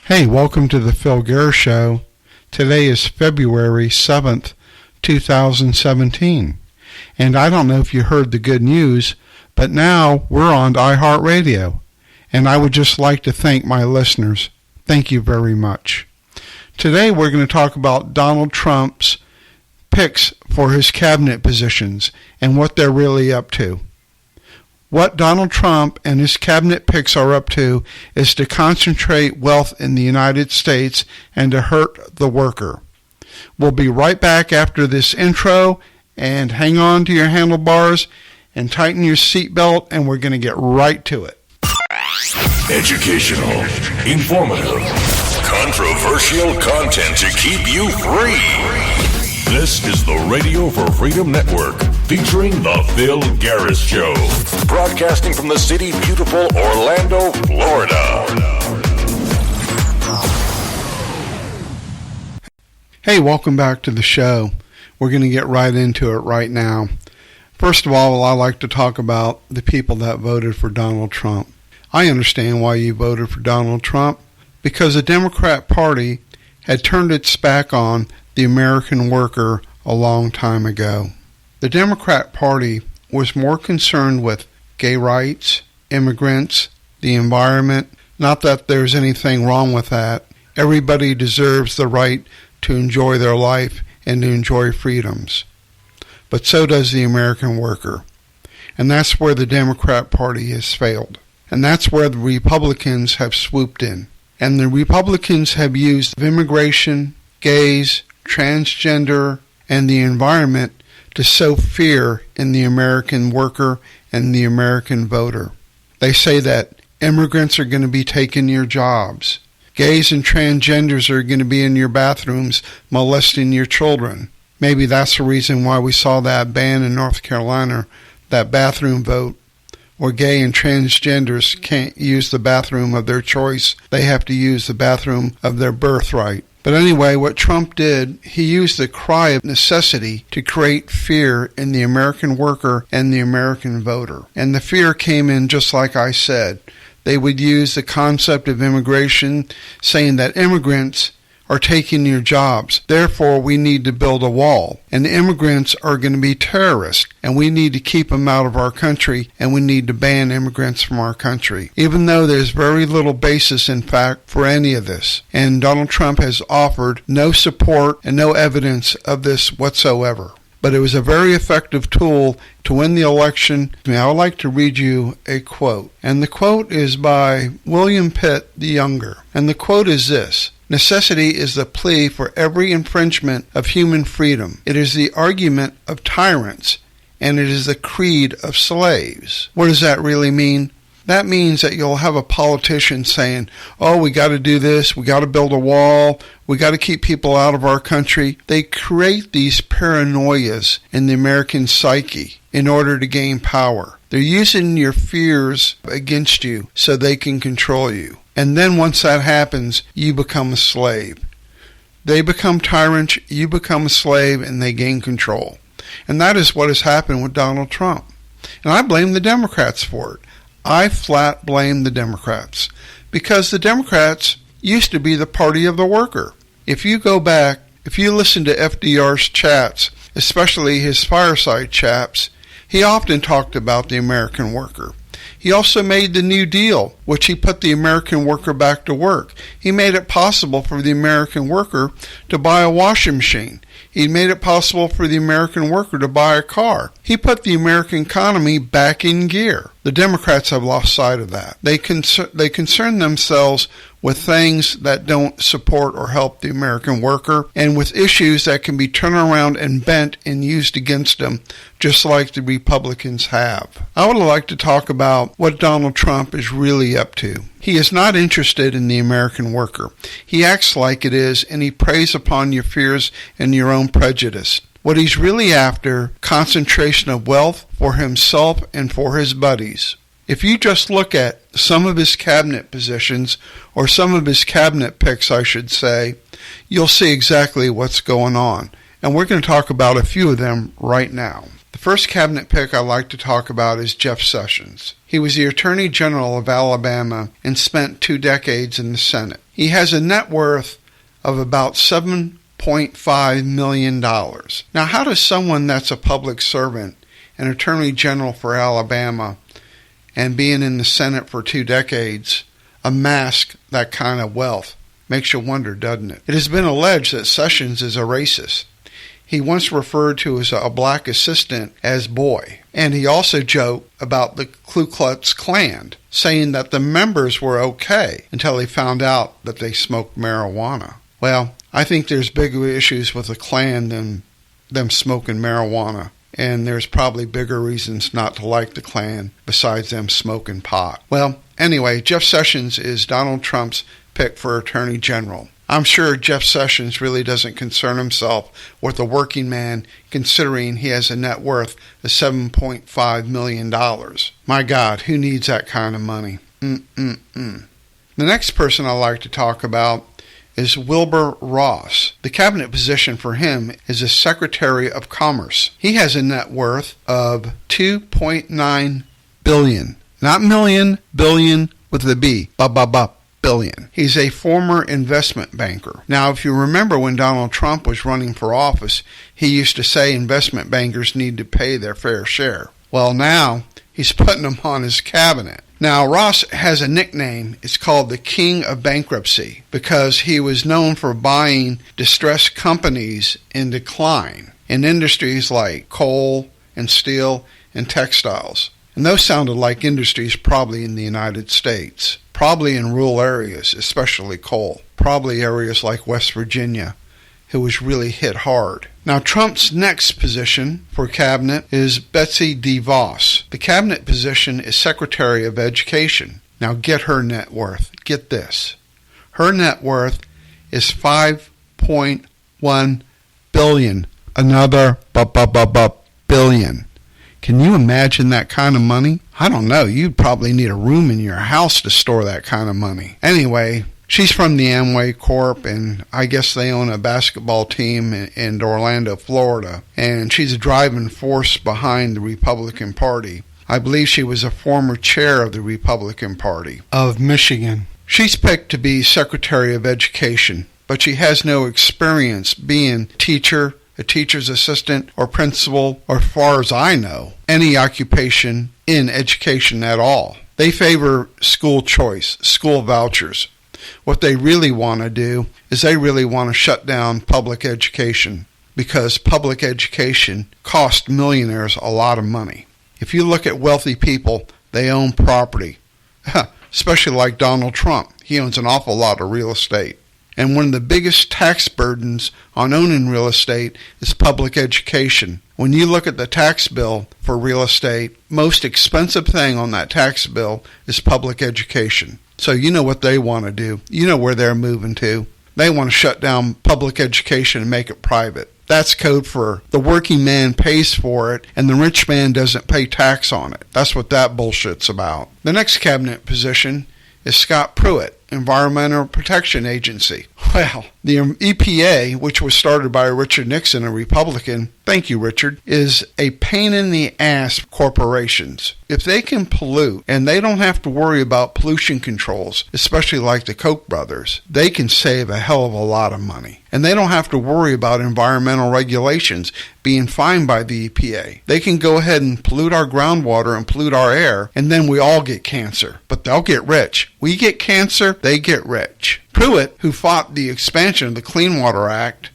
Hey, welcome to the Phil Gare Show. Today is February 7th, 2017. And I don't know if you heard the good news, but now we're on iHeartRadio. And I would just like to thank my listeners. Thank you very much. Today we're going to talk about Donald Trump's picks for his cabinet positions and what they're really up to. What Donald Trump and his cabinet picks are up to is to concentrate wealth in the United States and to hurt the worker. We'll be right back after this intro, and hang on to your handlebars and tighten your seatbelt, and we're going to get right to it. Educational, informative, controversial content to keep you free. This is the Radio for Freedom Network, featuring The Phil Gare Show, broadcasting from the city beautiful Orlando, Florida. Hey, welcome back to the show. We're going to get right into it right now. First of all, I like to talk about the people that voted for Donald Trump. I understand why you voted for Donald Trump, because the Democrat Party had turned its back on the American worker a long time ago. The Democrat Party was more concerned with gay rights, immigrants, the environment. Not that there's anything wrong with that. Everybody deserves the right to enjoy their life and to enjoy freedoms. But so does the American worker. And that's where the Democrat Party has failed. And that's where the Republicans have swooped in. And the Republicans have used immigration, gays, transgender, and the environment to sow fear in the American worker and the American voter. They say that immigrants are going to be taking your jobs. Gays and transgenders are going to be in your bathrooms molesting your children. Maybe that's the reason why we saw that ban in North Carolina, that bathroom vote, where gay and transgenders can't use the bathroom of their choice. They have to use the bathroom of their birthright. But anyway, what Trump did, he used the cry of necessity to create fear in the American worker and the American voter. And the fear came in just like I said. They would use the concept of immigration, saying that immigrants are taking your jobs. Therefore, we need to build a wall. And the immigrants are going to be terrorists, and we need to keep them out of our country, and we need to ban immigrants from our country. Even though there's very little basis, in fact, for any of this. And Donald Trump has offered no support and no evidence of this whatsoever. But it was a very effective tool to win the election. Now, I'd like to read you a quote. And the quote is by William Pitt the Younger. And the quote is this: "Necessity is the plea for every infringement of human freedom. It is the argument of tyrants, and it is the creed of slaves." What does that really mean? That means that you'll have a politician saying, oh, we got to do this, we got to build a wall, we got to keep people out of our country. They create these paranoias in the American psyche in order to gain power. They're using your fears against you so they can control you. And then once that happens, you become a slave. They become tyrants, you become a slave, and they gain control. And that is what has happened with Donald Trump. And I blame the Democrats for it. I flat blame the Democrats, because the Democrats used to be the party of the worker. If you go back, if you listen to FDR's chats, especially his fireside chats, he often talked about the American worker. He also made the New Deal, which he put the American worker back to work. He made it possible for the American worker to buy a washing machine. He made it possible for the American worker to buy a car. He put the American economy back in gear. The Democrats have lost sight of that. They concern themselves with things that don't support or help the American worker, and with issues that can be turned around and bent and used against them, just like the Republicans have. I would like to talk about what Donald Trump is really up to. He is not interested in the American worker. He acts like it is, and he preys upon your fears and your own prejudice. What he's really after, concentration of wealth for himself and for his buddies. If you just look at some of his cabinet positions, or some of his cabinet picks, I should say, you'll see exactly what's going on. And we're going to talk about a few of them right now. The first cabinet pick I'd like to talk about is Jeff Sessions. He was the Attorney General of Alabama and spent 2 decades in the Senate. He has a net worth of about $7.5 million. Now, how does someone that's a public servant, an Attorney General for Alabama, and being in the Senate for 2 decades, amass that kind of wealth? Makes you wonder, doesn't it? It has been alleged that Sessions is a racist. He once referred to a black assistant as boy, and he also joked about the Ku Klux Klan, saying that the members were okay until he found out that they smoked marijuana. Well, I think there's bigger issues with the Klan than them smoking marijuana, and there's probably bigger reasons not to like the Klan besides them smoking pot. Well, anyway, Jeff Sessions is Donald Trump's pick for Attorney General. I'm sure Jeff Sessions really doesn't concern himself with a working man, considering he has a net worth of $7.5 million. My God, who needs that kind of money? The next person I'd like to talk about is Wilbur Ross. The cabinet position for him is as Secretary of Commerce. He has a net worth of $2.9 billion. Not million, billion with a B. Billion. He's a former investment banker. Now, if you remember when Donald Trump was running for office, he used to say investment bankers need to pay their fair share. Well, now he's putting them on his cabinet. Now, Ross has a nickname. It's called the King of Bankruptcy because he was known for buying distressed companies in decline in industries like coal and steel and textiles. And those sounded like industries probably in the United States. Probably in rural areas, especially coal. Probably areas like West Virginia, who was really hit hard. Now, Trump's next position for cabinet is Betsy DeVos. The cabinet position is Secretary of Education. Now, get her net worth. Get this. Her net worth is $5.1 billion. Another billion. Can you imagine that kind of money? I don't know. You'd probably need a room in your house to store that kind of money. Anyway, she's from the Amway Corp, and I guess they own a basketball team in Orlando, Florida. And she's a driving force behind the Republican Party. I believe she was a former chair of the Republican Party of Michigan. She's picked to be Secretary of Education, but she has no experience being teacher, a teacher's assistant, or principal, or as far as I know, any occupation in education at all. They favor school choice, school vouchers. What they really want to do is they really want to shut down public education because public education costs millionaires a lot of money. If you look at wealthy people, they own property, especially like Donald Trump. He owns an awful lot of real estate. And one of the biggest tax burdens on owning real estate is public education. When you look at the tax bill for real estate, most expensive thing on that tax bill is public education. So you know what they want to do. You know where they're moving to. They want to shut down public education and make it private. That's code for the working man pays for it and the rich man doesn't pay tax on it. That's what that bullshit's about. The next cabinet position is Scott Pruitt, Environmental Protection Agency. Well, the EPA, which was started by Richard Nixon, a Republican, thank you, Richard, is a pain in the ass for corporations. If they can pollute and they don't have to worry about pollution controls, especially like the Koch brothers, they can save a hell of a lot of money. And they don't have to worry about environmental regulations being fined by the EPA. They can go ahead and pollute our groundwater and pollute our air, and then we all get cancer. But they'll get rich. We get cancer, they get rich. Pruitt, who fought the expansion of the Clean Water Act,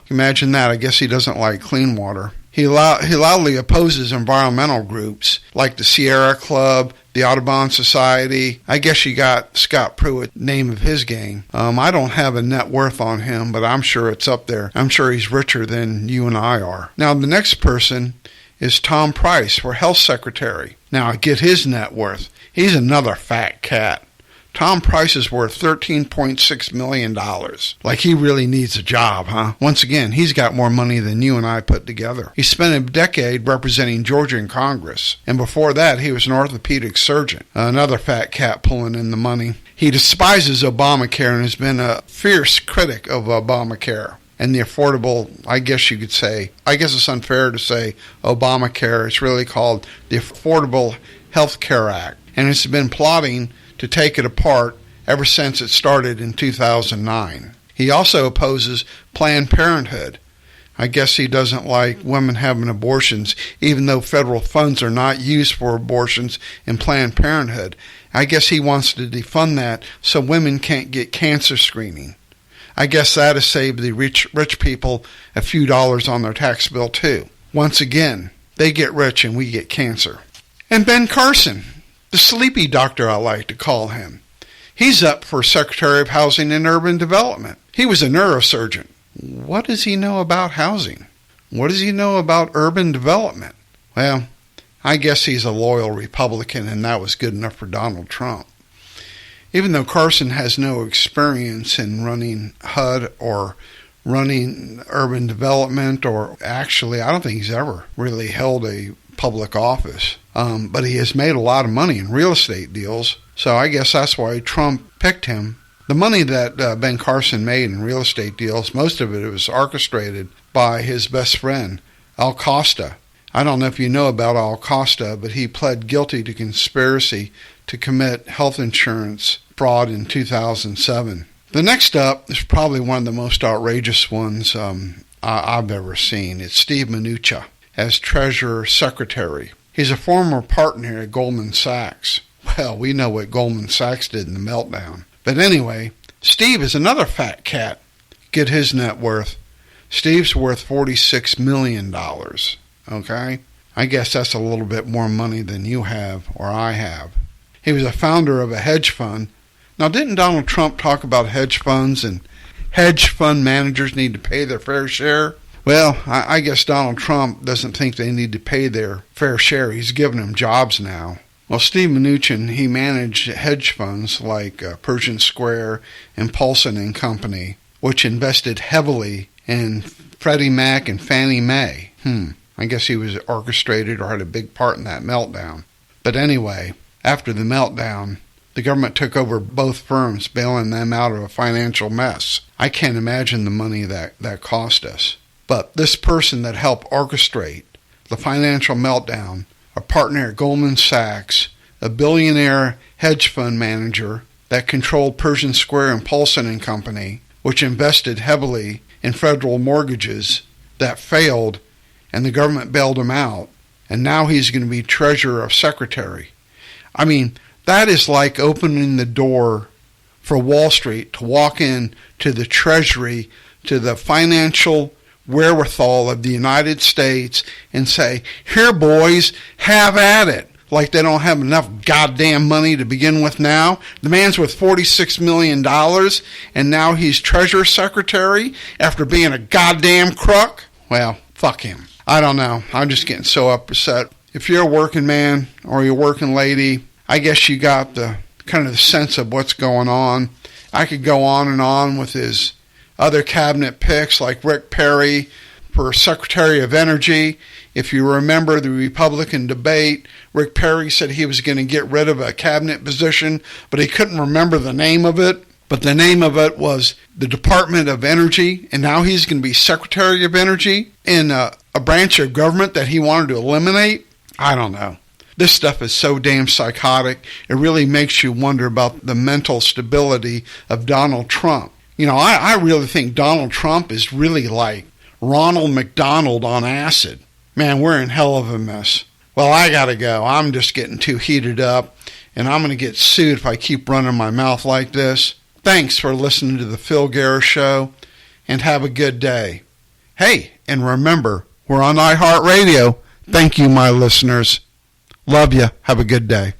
imagine that. I guess he doesn't like clean water. He loudly opposes environmental groups like the Sierra Club, the Audubon Society. I guess you got Scott Pruitt, name of his game. I don't have a net worth on him, but I'm sure it's up there. I'm sure he's richer than you and I are. Now, the next person is Tom Price for Health Secretary. Now, get his net worth. He's another fat cat. Tom Price is worth $13.6 million. Like he really needs a job, huh? Once again, he's got more money than you and I put together. He spent a decade representing Georgia in Congress. And before that, he was an orthopedic surgeon. Another fat cat pulling in the money. He despises Obamacare and has been a fierce critic of Obamacare. and the affordable, I guess you could say, I guess it's unfair to say Obamacare. It's really called the Affordable Health Care Act. And it's been plotting to take it apart ever since it started in 2009. He also opposes Planned Parenthood. I guess he doesn't like women having abortions, even though federal funds are not used for abortions in Planned Parenthood. I guess he wants to defund that so women can't get cancer screening. I guess that has saved the rich people a few dollars on their tax bill too. Once again, they get rich and we get cancer. And Ben Carson, the sleepy doctor I like to call him. He's up for Secretary of Housing and Urban Development. He was a neurosurgeon. What does he know about housing? What does he know about urban development? Well, I guess he's a loyal Republican, and that was good enough for Donald Trump. Even though Carson has no experience in running HUD or running urban development, or actually, I don't think he's ever really held a public office. But he has made a lot of money in real estate deals, so I guess that's why Trump picked him. The money that Ben Carson made in real estate deals, most of it was orchestrated by his best friend, Al Costa. I don't know if you know about Al Costa, but he pled guilty to conspiracy to commit health insurance fraud in 2007. The next up is probably one of the most outrageous ones I've ever seen. It's Steve Mnuchin as Treasurer Secretary. He's a former partner at Goldman Sachs. Well, we know what Goldman Sachs did in the meltdown. But anyway, Steve is another fat cat. Get his net worth. Steve's worth $46 million, okay? I guess that's a little bit more money than you have or I have. He was a founder of a hedge fund. Now, didn't Donald Trump talk about hedge funds and hedge fund managers need to pay their fair share? Well, I guess Donald Trump doesn't think they need to pay their fair share. He's giving them jobs now. Well, Steve Mnuchin, he managed hedge funds like Pershing Square and Paulson and Company, which invested heavily in Freddie Mac and Fannie Mae. I guess he was orchestrated or had a big part in that meltdown. But anyway, after the meltdown, the government took over both firms, bailing them out of a financial mess. I can't imagine the money that cost us. But this person that helped orchestrate the financial meltdown, a partner at Goldman Sachs, a billionaire hedge fund manager that controlled Pershing Square and Paulson and Company, which invested heavily in federal mortgages that failed, and the government bailed him out, and now he's going to be Treasurer of Secretary. I mean, that is like opening the door for Wall Street to walk in to the Treasury, to the financial wherewithal of the United States and say, here boys, have at it. Like they don't have enough goddamn money to begin with now. The man's worth $46 million and now he's Treasury Secretary after being a goddamn crook? Well, fuck him. I don't know. I'm just getting so upset. If you're a working man or you're a working lady, I guess you got the kind of the sense of what's going on. I could go on and on with his other cabinet picks like Rick Perry for Secretary of Energy. If you remember the Republican debate, Rick Perry said he was going to get rid of a cabinet position, but he couldn't remember the name of it. But the name of it was the Department of Energy, and now he's going to be Secretary of Energy in a branch of government that he wanted to eliminate. I don't know. This stuff is so damn psychotic, it really makes you wonder about the mental stability of Donald Trump. You know, I really think Donald Trump is really like Ronald McDonald on acid. Man, we're in hell of a mess. Well, I gotta go. I'm just getting too heated up, and I'm gonna get sued if I keep running my mouth like this. Thanks for listening to the Phil Guerra Show, and have a good day. Hey, and remember, we're on iHeartRadio. Thank you, my listeners. Love you. Have a good day.